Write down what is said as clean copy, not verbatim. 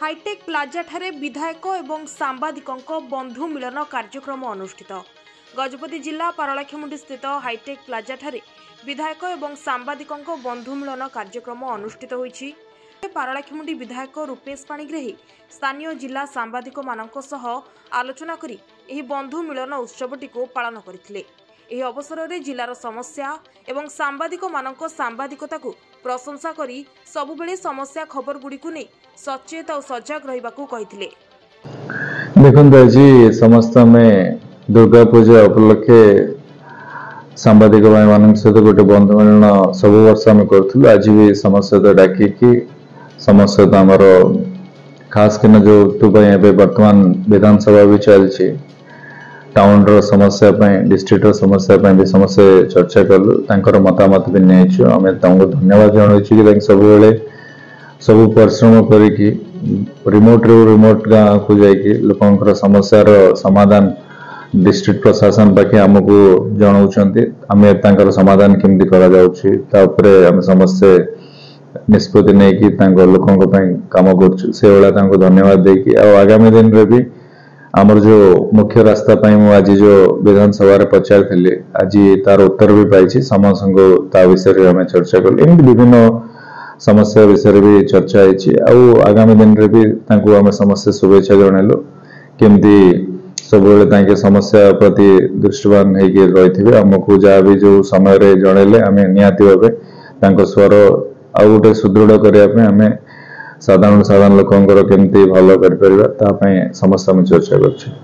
Hi tech plaza ठारे विधायक एवं सांबादिकों बंधु मिलन कार्यक्रम अनुष्ठित। गजपति जिला पारलाखेमुंडी स्थित हाईटेक प्लाजा ठारे विधायक एवं सांबादिकों बंधु मिलन कार्यक्रम अनुष्ठित होईछि। पारलाखेमुंडी विधायक रूपेश पाणिग्राही स्थानीय जिला सांबादिक मानक सह आलोचना करी एही बंधु मिलन उत्सवटी को पालन करथिले। एही अवसर में जिलार समस्या एवं सांबादिक मानक सांबादिकता को प्रशंसा करी सबुबेले समस्या खबर गुडी को नहीं सचेत और सजग रहिबाकू कहिथिले। देखंतु आज समस्त में दुर्गा पूजा उपलक्षे सांबादिक भाई मान सहित गोटे बंधु मिलन सब वर्ष आम करूँ। आज भी समस्त सहित डाकिकी समस्त सहित आमर खास किन जो वर्तमान विधानसभा भी चलती टाउन रो समस्या डिस्ट्रिक्ट समस्या भी समस्या चर्चा कलु मतामत भी नहीं आम धन्यवाद जनाई सब सब परिश्रम करी रिमोट रू रिमोट गाँव को जाकि लोक समस्यार समाधान डिस्ट्रिक्ट प्रशासन पाखे आमको जनाऊँच आम समाधान केमती कर समस्ते निष्पत्ति नहीं लोक कम कर धन्यवाद देकी आगामी दिन में भी आमर जो मुख्य रास्ता आज जो विधानसभा पचारि आज तार उत्तर भी पाई समस्त विषय में चर्चा कल एम विभिन्न समस्या विषय भी चर्चा है। आगामी दिन में भी आम समस्त शुभेच्छा जनइलु केमती सब समस्या प्रति दृष्टिवान होते आमको जहाँ भी जो समय जनइले आम निहाती भाव स्वर आउ गोटे सुदृढ़ करने साधारण लोकंर केमती भल कर समस्त चर्चा कर।